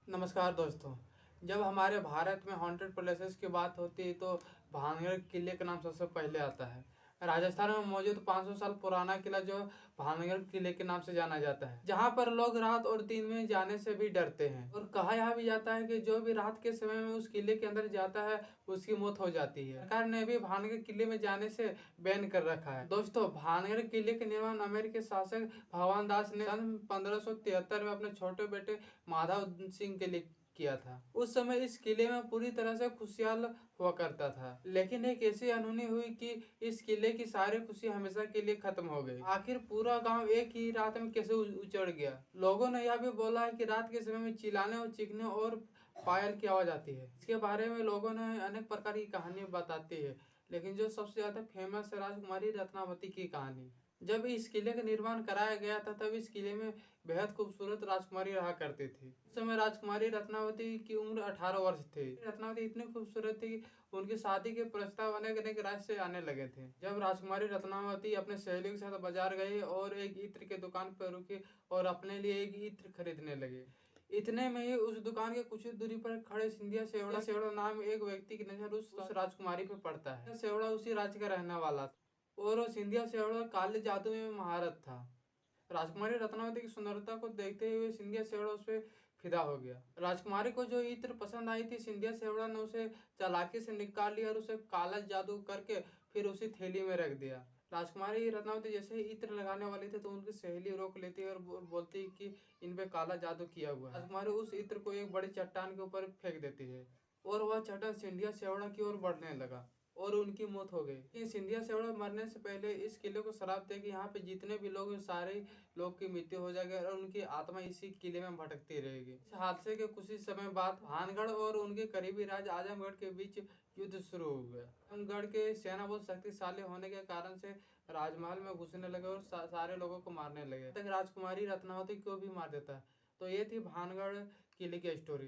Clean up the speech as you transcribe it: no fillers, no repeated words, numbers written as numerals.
नमस्कार दोस्तों। जब हमारे भारत में हॉन्टेड प्लेसेस की बात होती है तो भानगढ़ किले का नाम सबसे पहले आता है। राजस्थान में मौजूद 500 साल पुराना किला जो भानगढ़ किले के नाम से जाना जाता है, जहां पर लोग रात और दिन में जाने से भी डरते हैं और कहा यह भी जाता है कि जो भी रात के समय में उस किले के अंदर जाता है उसकी मौत हो जाती है। सरकार ने भी भानगढ़ किले में जाने से बैन कर रखा है। दोस्तों, भानगढ़ किले के निर्माण अमेरिकी शासक भगवान दास ने सन 1573 में अपने छोटे बेटे माधव सिंह के लिए किया था। उस समय इस किले में पूरी तरह से खुशहाल हुआ करता था, लेकिन एक ऐसी अनहोनी हुई कि इस किले की सारी खुशी हमेशा के लिए खत्म हो गई। आखिर पूरा गांव एक ही रात में कैसे उजड़ गया। लोगों ने यह भी बोला है कि रात के समय में चिल्लाने और चीखने और पायल की आवाज आती है। इसके बारे में लोगों ने अनेक प्रकार की कहानी बताती है, लेकिन जो सबसे ज्यादा फेमस है राजकुमारी रत्नावती की कहानी। जब इस किले का निर्माण कराया गया था तब इस किले में बेहद खूबसूरत राजकुमारी रहा करती थी। उस समय राजकुमारी रत्नावती की उम्र 18 वर्ष थी। रत्नावती इतनी खूबसूरत थी कि उनकी शादी के प्रस्ताव अनेक अनेक राज्य से आने लगे थे। जब राजकुमारी रत्नावती अपने सहेलियों के साथ बाजार गई और एक इत्र की दुकान पर रुकी और अपने लिए एक इत्र खरीदने लगे। इतने में ही उस दुकान के कुछ दूरी पर खड़े सिंधिया सेवड़ा नाम एक व्यक्ति की नजर उस राजकुमारी पे पड़ता है। सेवड़ा उसी राज्य का रहने वाला था और सिंधिया सेवड़ा काले जादू में महारत था। राजकुमारी रत्नावती की सुंदरता को देखते हुए सिंधिया सेवड़ा उस पर फिदा हो गया। राजकुमारी को जो इत्र पसंद आई थी, सिंधिया सेवड़ा ने उसे चालाकी से निकाल लिया और उसे काला जादू करके फिर उसी थैली में रख दिया। राजकुमारी रत्नावती जैसे ही इत्र लगाने वाली थी तो उनकी सहेली रोक लेती है और बोलती है कि इन पे काला जादू किया हुआ है। राजकुमारी उस इत्र को एक बड़ी चट्टान के ऊपर फेंक देती है और वह चट्टान सिंधिया सेवड़ा की ओर बढ़ने लगा और उनकी मौत हो गई। सिंधिया सेवड़ा मरने से पहले इस किले को श्राप दे कि यहाँ पे जितने भी लोग सारे लोग की मृत्यु हो जाएगी और उनकी आत्मा इसी किले में भटकती रहेगी। इस हादसे के कुछ ही समय बाद भानगढ़ और उनके करीबी राज्य आजमगढ़ के बीच युद्ध शुरू हो गया। आजमगढ़ के सेना बहुत शक्तिशाली होने के कारण से राजमहल में घुसने लगे और सारे लोगों को मारने लगे। तक राजकुमारी रत्नावती को भी मार देता है। तो ये थी भानगढ़ किले की स्टोरी।